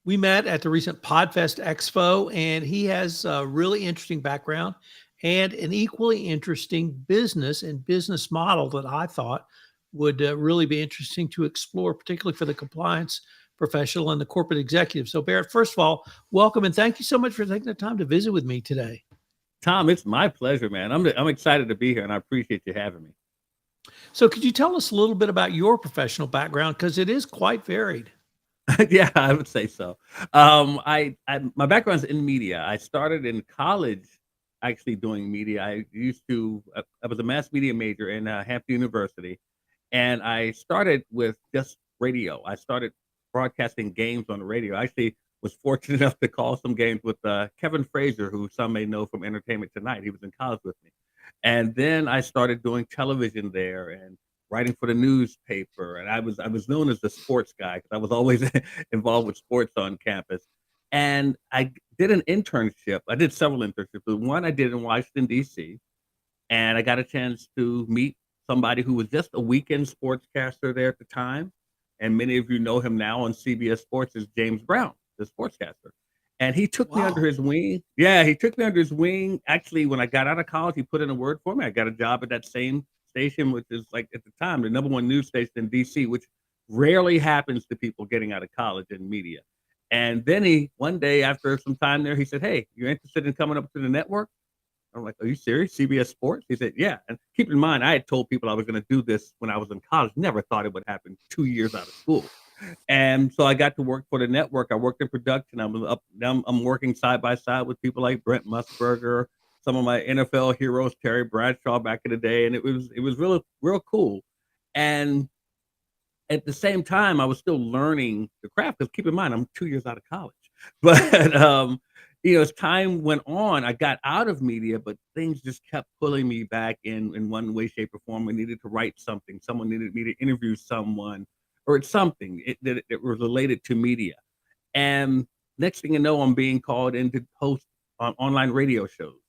We met at the recent Podfest Expo, and he has a really interesting background and an equally interesting business and business model that I thought would really be interesting to explore, particularly for the compliance professional and the corporate executive. So, Barrett, first of all, welcome and thank you so much for taking the time to visit with me today. Tom, it's my pleasure, man. I'm excited to be here, and I appreciate you having me. So, could you tell us a little bit about your professional background? Because it is quite varied. Yeah, I would say so. I my background's in media. I started in college actually doing media. I was a mass media major in Hampton University, and I started with just radio. I started broadcasting games on the radio. I actually was fortunate enough to call some games with Kevin Frazier, who some may know from Entertainment Tonight. He was in college with me. And then I started doing television there and writing for the newspaper. And I was known as the sports guy because I was always involved with sports on campus. And I did an internship. I did several internships, but one I did in Washington, D.C., and I got a chance to meet somebody who was just a weekend sportscaster there at the time. And many of you know him now on CBS Sports as James Brown, the sportscaster. And he took me under Wow. his wing. Yeah, he took me under his wing. Actually, when I got out of college, he put in a word for me. I got a job at that same station, which is like at the time the number one news station in DC, which rarely happens to people getting out of college in media. And then he one day after some time there, he said, "Hey, you're interested in coming up to the network?" I'm like, "Are you serious? CBS Sports?" He said, "Yeah." And keep in mind, I had told people I was going to do this when I was in college. Never thought it would happen 2 years out of school. And so I got to work for the network. I worked in production. I was up. Now I'm working side by side with people like Brent Musburger, some of my NFL heroes, Terry Bradshaw back in the day, and it was real cool. And at the same time, I was still learning the craft because keep in mind, I'm 2 years out of college. But as time went on, I got out of media, but things just kept pulling me back in one way, shape, or form. I needed to write something. Someone needed me to interview someone, or it's something that was related to media. And next thing you know, I'm being called in to host on online radio shows.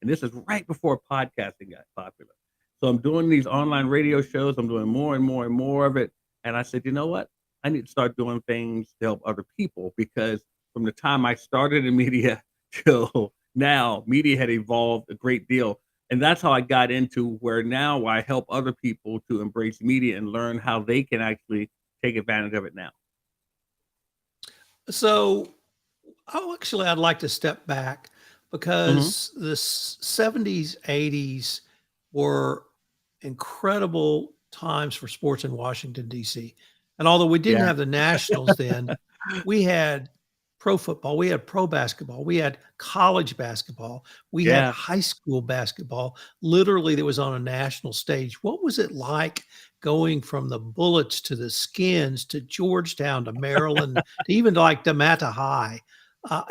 And this is right before podcasting got popular. So I'm doing these online radio shows. I'm doing more and more and more of it. And I said, you know what? I need to start doing things to help other people because from the time I started in media till now, media had evolved a great deal. And that's how I got into where now I help other people to embrace media and learn how they can actually take advantage of it now. So, actually, I'd like to step back Hmm. because the 70s, 80s were incredible times for sports in Washington, D.C. And although we didn't Yeah. have the Nationals then, we had pro football, we had pro basketball, we had college basketball, we had Yeah. high school basketball, literally that was on a national stage. What was it like going from the Bullets to the Skins to Georgetown to Maryland to even like DeMata High?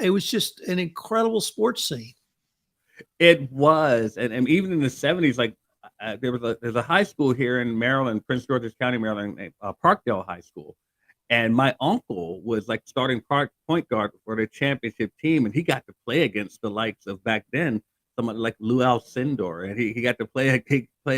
It was just an incredible sports scene. It was, and even in the '70s, like there's a high school here in Maryland, Prince George's County, Maryland, named Parkdale High School, and my uncle was like starting point guard for the championship team, and he got to play against the likes of back then someone like Lou Alcindor, and he got to play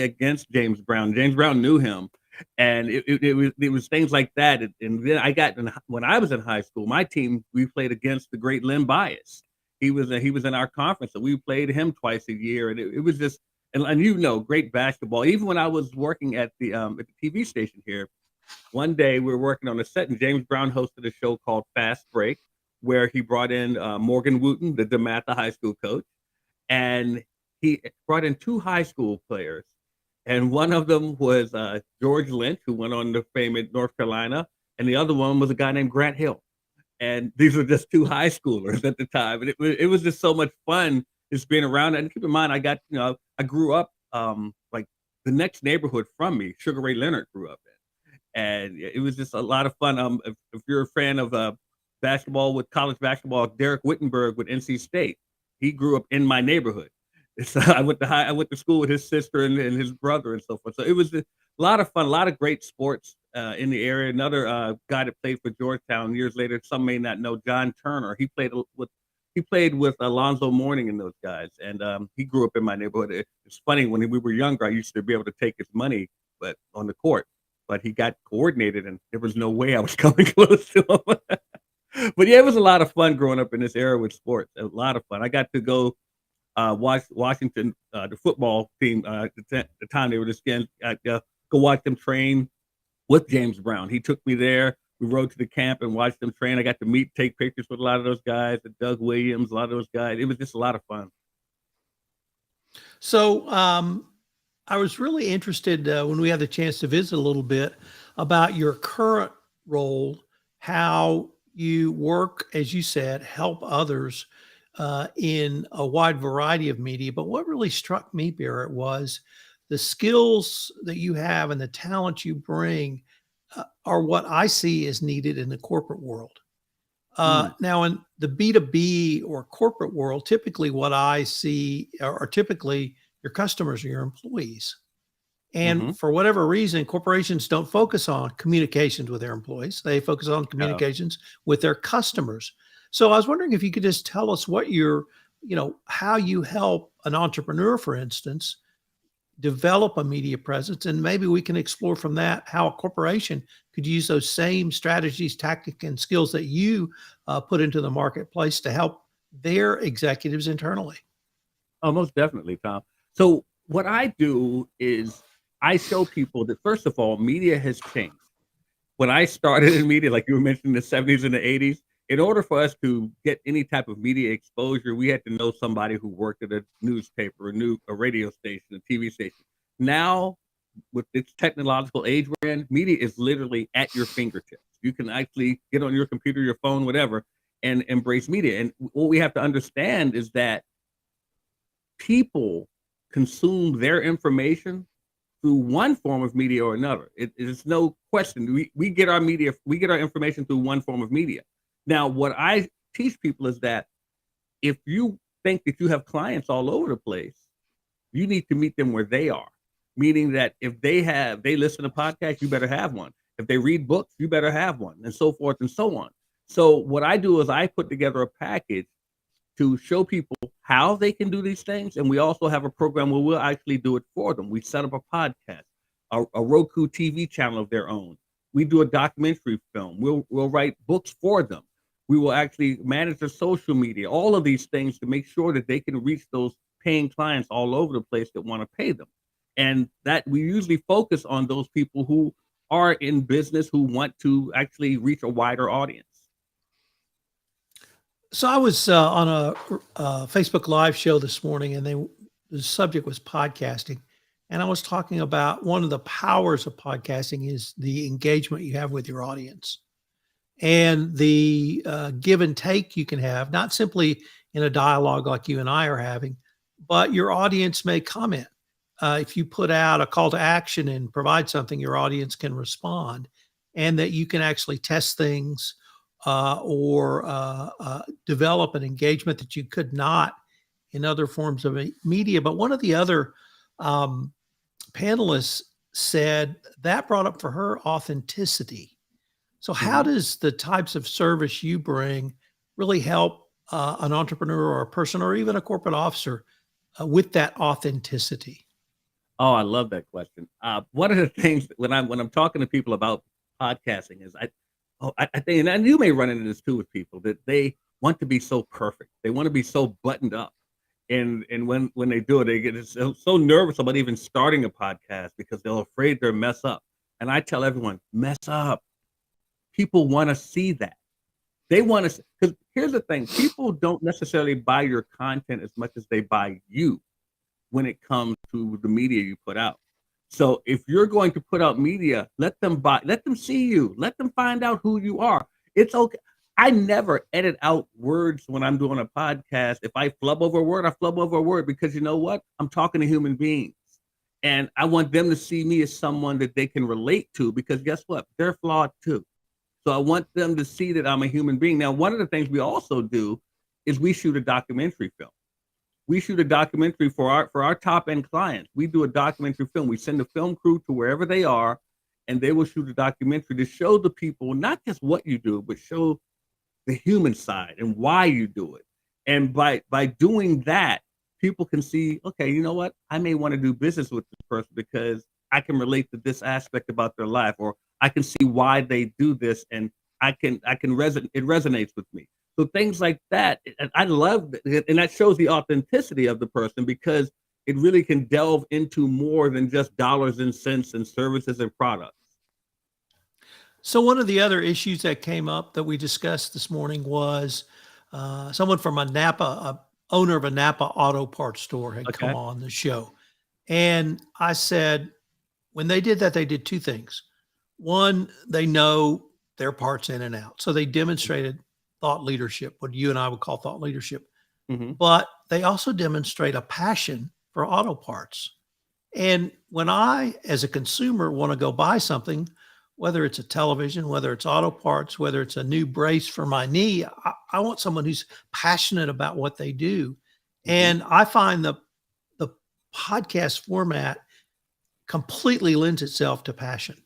against James Brown. James Brown knew him, and it was things like that. And then when I was in high school, my team we played against the great Len Bias. He was in our conference, so we played him twice a year, and it was just and great basketball. Even when I was working at the TV station here, one day we were working on a set, and James Brown hosted a show called Fast Break, where he brought in Morgan Wooten, the DeMatha High School coach, and he brought in two high school players, and one of them was George Lynch, who went on to fame at North Carolina, and the other one was a guy named Grant Hill. And these were just two high schoolers at the time, and it was just so much fun just being around. And keep in mind, I grew up like the next neighborhood from me, Sugar Ray Leonard grew up in, and it was just a lot of fun. If you're a fan of basketball with college basketball, Derek Wittenberg with NC State, he grew up in my neighborhood. So I went to school with his sister and his brother and so forth. So it was a lot of fun, a lot of great sports in the area. Another guy that played for Georgetown years later, some may not know, John Turner. He played with Alonzo Mourning and those guys, and he grew up in my neighborhood. It's funny when we were younger, I used to be able to take his money, but on the court. But he got coordinated, and there was no way I was coming close to him. But yeah, it was a lot of fun growing up in this era with sports. A lot of fun. I got to go watch Washington, the football team, the time they were just getting, go watch them train with James Brown. He took me there. We rode to the camp and watched them train. I got to take pictures with a lot of those guys, and Doug Williams, a lot of those guys. It was just a lot of fun. So I was really interested when we had the chance to visit a little bit about your current role, how you work, as you said, help others in a wide variety of media. But what really struck me, Barrett, was the skills that you have and the talent you bring are what I see is needed in the corporate world. Mm, Now, in the B2B or corporate world, typically what I see are typically your customers or your employees. hmm. And for whatever reason, corporations don't focus on communications with their employees. They focus on Oh, communications with their customers. So I was wondering if you could just tell us what how you help an entrepreneur, for instance, develop a media presence. And maybe we can explore from that how a corporation could use those same strategies, tactics, and skills that you put into the marketplace to help their executives internally. oh, most definitely, Tom. So what I do is I show people that first of all, media has changed. When I started in media, like you were mentioning, the 70s and the 80s, in order for us to get any type of media exposure, we had to know somebody who worked at a newspaper, a radio station, a TV station. Now, with this technological age we're in, media is literally at your fingertips. You can actually get on your computer, your phone, whatever, and embrace media. And what we have to understand is that people consume their information through one form of media or another. It is no question. We get our media, we get our information through one form of media. Now, what I teach people is that if you think that you have clients all over the place, you need to meet them where they are. Meaning that if they listen to podcasts, you better have one. If they read books, you better have one, and so forth and so on. So what I do is I put together a package to show people how they can do these things. And we also have a program where we'll actually do it for them. We set up a podcast, a Roku TV channel of their own. We do a documentary film. We'll write books for them. We will actually manage their social media, all of these things to make sure that they can reach those paying clients all over the place that want to pay them. And that we usually focus on those people who are in business who want to actually reach a wider audience. So I was on a Facebook Live show this morning, and the subject was podcasting, and I was talking about one of the powers of podcasting is the engagement you have with your audience and the give and take you can have, not simply in a dialogue like you and I are having, but your audience may comment. If you put out a call to action and provide something, your audience can respond, and that you can actually test things or develop an engagement that you could not in other forms of media. But one of the other um, panelists said that brought up for her authenticity. So, how Mhm. does the types of service you bring really help an entrepreneur or a person or even a corporate officer with that authenticity? Oh, I love that question. One of the things when I'm talking to people about podcasting is I think, and you may run into this too with people that they want to be so perfect. They want to be so buttoned up, and when they do it, they get so nervous about even starting a podcast because they're afraid they'll mess up. And I tell everyone, mess up. People want to see that. They want to, because here's the thing: people don't necessarily buy your content as much as they buy you when it comes to the media you put out. So if you're going to put out media, let them see you, let them find out who you are. It's okay. I never edit out words when I'm doing a podcast. If I flub over a word, I flub over a word because you know what? I'm talking to human beings. And I want them to see me as someone that they can relate to because guess what? They're flawed too. So I want them to see that I'm a human being. Now, one of the things we also do is we shoot a documentary film. We shoot a documentary for our top end clients. We do a documentary film. We send a film crew to wherever they are, and they will shoot a documentary to show the people not just what you do, but show the human side and why you do it. And by doing that, people can see, okay, you know what? I may want to do business with this person because I can relate to this aspect about their life, or I can see why they do this, and I can resonate. It resonates with me. So things like that, I love it, and that shows the authenticity of the person because it really can delve into more than just dollars and cents and services and products. So one of the other issues that came up that we discussed this morning was someone from a owner of a Napa auto parts store had come Okay. on the show. And I said, when they did that, they did two things. One, they know their parts in and out. So they demonstrated thought leadership, what you and I would call thought leadership. Hmm. But they also demonstrate a passion for auto parts. And when I, as a consumer, want to go buy something, whether it's a television, whether it's auto parts, whether it's a new brace for my knee, I want someone who's passionate about what they do. Hmm. And I find the podcast format completely lends itself to passion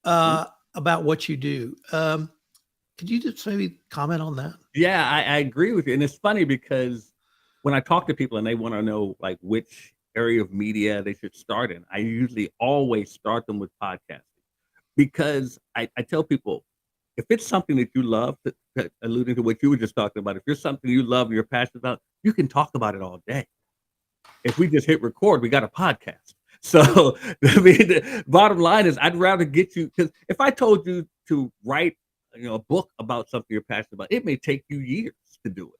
Hmm. uh, about what you do. Could you just maybe comment on that? Yeah, I agree with you. And it's funny because when I talk to people and they want to know like which area of media they should start in, I usually always start them with podcasting because I tell people if it's something that you love, alluding to what you were just talking about, if there's something you love and you're passionate about, you can talk about it all day. If we just hit record, we got a podcast. So I mean, the bottom line is, I'd rather get you because if I told you to write, a book about something you're passionate about, it may take you years to do it.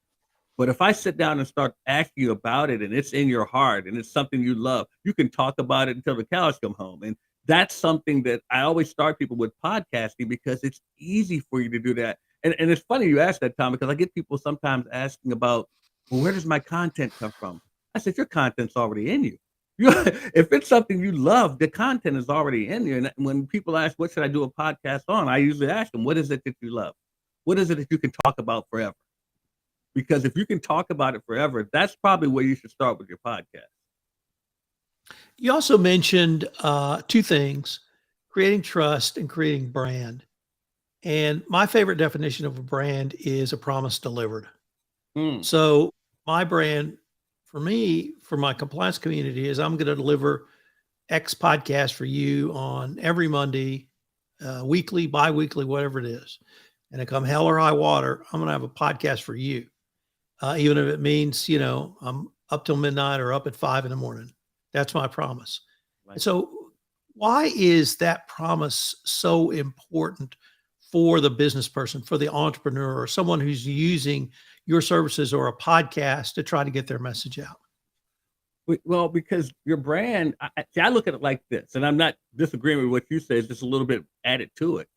But if I sit down and start asking you about it, and it's in your heart, and it's something you love, you can talk about it until the cows come home. And that's something that I always start people with podcasting because it's easy for you to do that. And it's funny you ask that, Tom, because I get people sometimes asking about, well, where does my content come from? I said, your content's already in you. You if it's something you love, the content is already in you. And when people ask, what should I do a podcast on? I usually ask them, what is it that you love? What is it that you can talk about forever? Because if you can talk about it forever, that's probably where you should start with your podcast. You also mentioned two things: creating trust and creating brand. And my favorite definition of a brand is a promise delivered. Mm, So my brand for me, for my compliance community, is I'm going to deliver X podcast for you on every Monday, weekly, bi-weekly, whatever it is. And if come hell or high water, I'm going to have a podcast for you. Even if it means, I'm up till midnight or up at 5 in the morning. That's my promise. right. And so why is that promise so important for the business person, for the entrepreneur, or someone who's using your services or a podcast to try to get their message out? Well, because your brand, see, I look at it like this, and I'm not disagreeing with what you say, it's just a little bit added to it.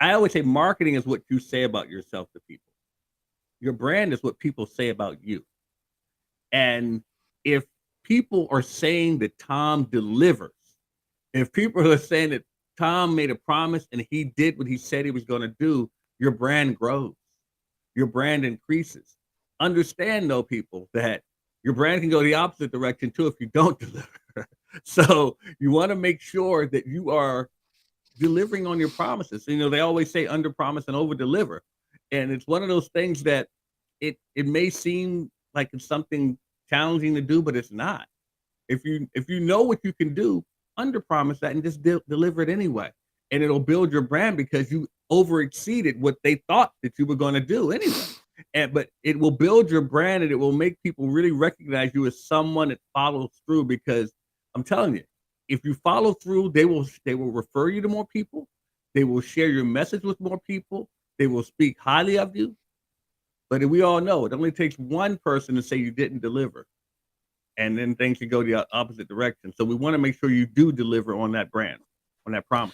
I always say marketing is what you say about yourself to people. Your brand is what people say about you. And if people are saying that Tom delivers, if people are saying that Tom made a promise and he did what he said he was going to do, your brand grows, your brand increases. Understand, though, people, that your brand can go the opposite direction too if you don't deliver. So you want to make sure that you are delivering on your promises. They always say under promise and over deliver. And it's one of those things that it may seem like it's something challenging to do, but it's not. If you know what you can do, under promise that and just deliver it anyway. And it'll build your brand because you over exceeded what they thought that you were going to do anyway. But it will build your brand and it will make people really recognize you as someone that follows through, because I'm telling you, if you follow through, they will refer you to more people. They will share your message with more people. They will speak highly of you. But we all know it only takes one person to say you didn't deliver, and then things can go the opposite direction. So we want to make sure you do deliver on that brand, on that promise.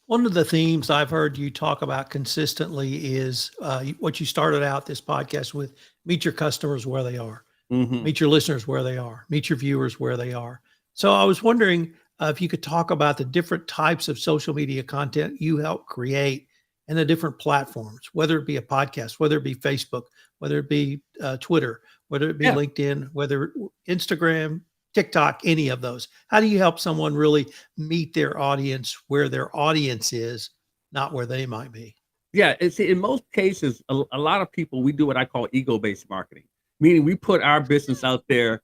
One of the themes I've heard you talk about consistently is what you started out this podcast with: meet your customers where they are, Hmm. meet your listeners where they are, meet your viewers where they are. So I was wondering if you could talk about the different types of social media content you help create and the different platforms, whether it be a podcast, whether it be Facebook, whether it be Twitter, whether it be Yeah. LinkedIn, whether Instagram, TikTok, any of those. How do you help someone really meet their audience where their audience is, not where they might be? Yeah. In most cases, a lot of people, we do what I call ego-based marketing, meaning we put our business out there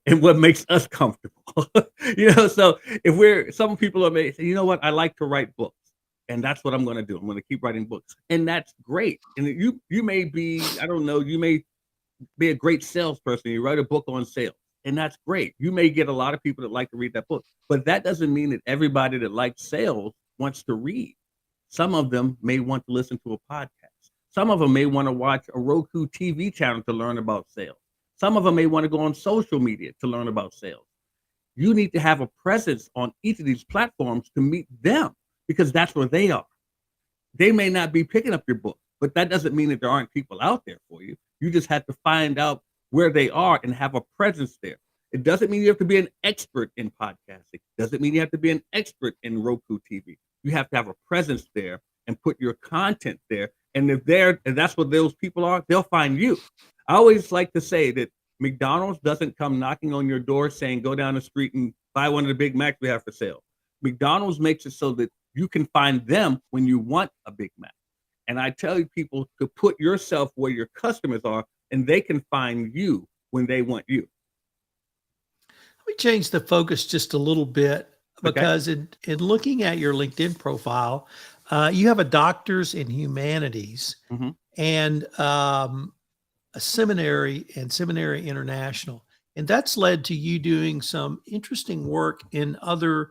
and what makes us comfortable. So if some people are say, you know what, I like to write books. And that's what I'm going to do. I'm going to keep writing books. And that's great. And you may be, I don't know, you may be a great salesperson. You write a book on sales, and that's great. You may get a lot of people that like to read that book, but that doesn't mean that everybody that likes sales wants to read. Some of them may want to listen to a podcast. Some of them may want to watch a Roku TV channel to learn about sales. Some of them may want to go on social media to learn about sales. You need to have a presence on each of these platforms to meet them, because that's where they are. They may not be picking up your book, but that doesn't mean that there aren't people out there for you. You just have to find out where they are and have a presence there. It doesn't mean you have to be an expert in podcasting. It doesn't mean you have to be an expert in Roku TV. You have to have a presence there and put your content there. And if that's what those people are, they'll find you. I always like to say that McDonald's doesn't come knocking on your door saying, go down the street and buy one of the Big Macs we have for sale. McDonald's makes it so that you can find them when you want a Big Mac. And I tell people to put yourself where your customers are, and they can find you when they want you. Let me change the focus just a little bit, because in looking at your LinkedIn profile, you have a doctor's in humanities and a seminary and Seminary International. And that's led to you doing some interesting work in other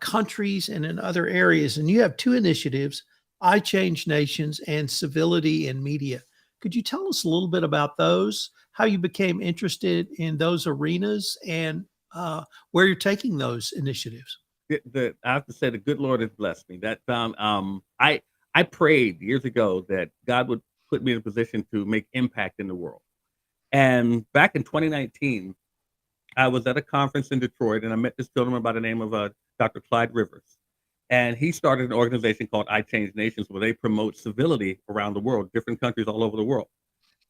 countries and in other areas. And you have two initiatives, I Change Nations and Civility in Media. Could you tell us a little bit about those, how you became interested in those arenas, and where you're taking those initiatives? I have to say the good Lord has blessed me. That I prayed years ago that God would put me in a position to make impact in the world. And back in 2019, I was at a conference in Detroit, and I met this gentleman by the name of Dr. Clyde Rivers. And he started an organization called I Change Nations, where they promote civility around the world, different countries all over the world.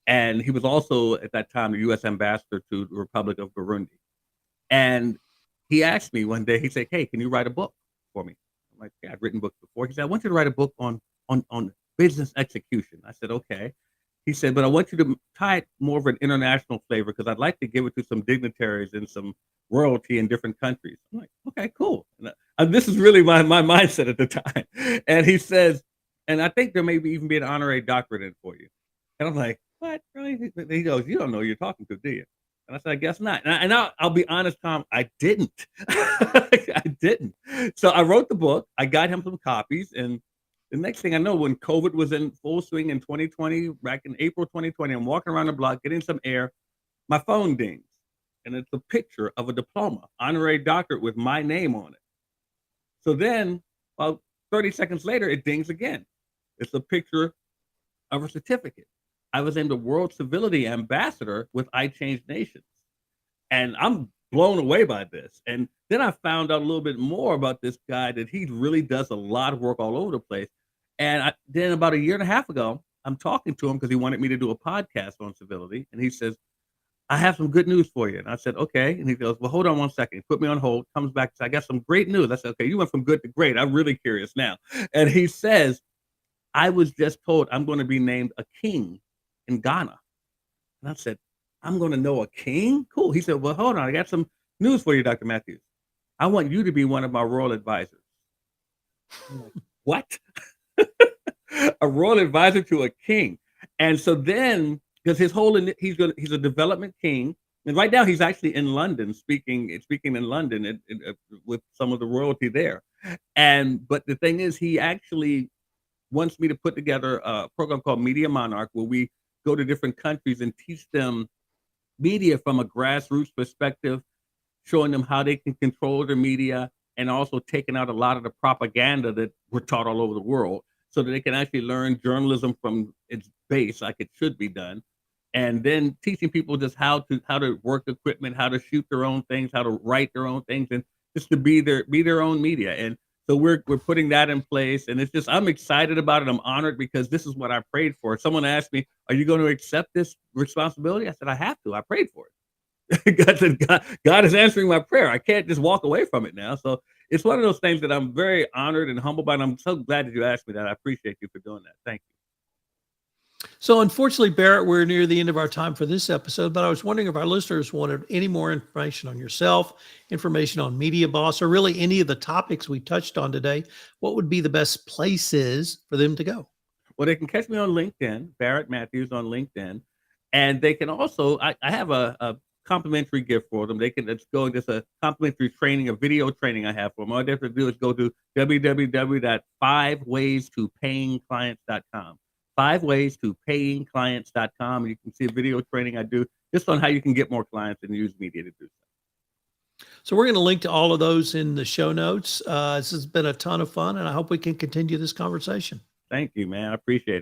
And he was also, at that time, the U.S. ambassador to the Republic of Burundi. And he asked me one day, he said, hey, can you write a book for me? I'm like, yeah, I've written books before. He said, I want you to write a book on business execution. I said, okay. He said, but I want you to tie it more of an international flavor, because I'd like to give it to some dignitaries and some royalty in different countries. I'm like, okay, cool. And this is really my mindset at the time. And he says, and I think there may even be an honorary doctorate in for you. And I'm like, what? Really? He goes, you don't know who you're talking to, do you? And I said, I guess not. And I'll be honest, Tom, I didn't. I didn't. So I wrote the book. I got him some copies. And the next thing I know, when COVID was in full swing in 2020, back in April 2020, I'm walking around the block, getting some air. My phone dings. And it's a picture of a diploma, honorary doctorate with my name on it. So then, about 30 seconds later, it dings again. It's a picture of a certificate. I was named the World Civility Ambassador with I Change Nations. And I'm blown away by this. And then I found out a little bit more about this guy, that he really does a lot of work all over the place. And then about a year and a half ago, I'm talking to him because he wanted me to do a podcast on civility. And he says, I have some good news for you. And I said, okay. And he goes, well, hold on one second. He put me on hold, comes back, says, I got some great news. I said, okay, you went from good to great. I'm really curious now. And he says, I was just told I'm going to be named a king in Ghana. And I said, I'm going to know a king? Cool. He said, well, hold on. I got some news for you, Dr. Matthews. I want you to be one of my royal advisors. I'm like, what? A royal advisor to a king. And so then, because he's a development king, and right now he's actually in London speaking in London with some of the royalty there. But the thing is, he actually wants me to put together a program called Media Monarch, where we go to different countries and teach them media from a grassroots perspective, showing them how they can control their media, and also taking out a lot of the propaganda that we're taught all over the world, so that they can actually learn journalism from its base, like it should be done. And then teaching people just how to work equipment, how to shoot their own things, how to write their own things, and just to be their own media. And so we're putting that in place, and it's just, I'm excited about it. I'm honored, because this is what I prayed for. Someone asked me, are you going to accept this responsibility? I said, I have to. I prayed for it. God is answering my prayer. I can't just walk away from it now. So it's one of those things that I'm very honored and humbled by, and I'm so glad that you asked me that. I appreciate you for doing that. Thank you. So, unfortunately, Barrett, we're near the end of our time for this episode, but I was wondering if our listeners wanted any more information on yourself, information on Media Boss, or really any of the topics we touched on today. What would be the best places for them to go? Well, they can catch me on LinkedIn, Barrett Matthews on LinkedIn. And they can also, I have a complimentary gift for them. They can just go and just a complimentary training, a video training I have for them. All they have to do is go to www.5waystoPayingClients.com. 5waystoPayingClients.com. You can see a video training I do just on how you can get more clients and use media to do so. So, we're going to link to all of those in the show notes. This has been a ton of fun, and I hope we can continue this conversation. Thank you, man. I appreciate it.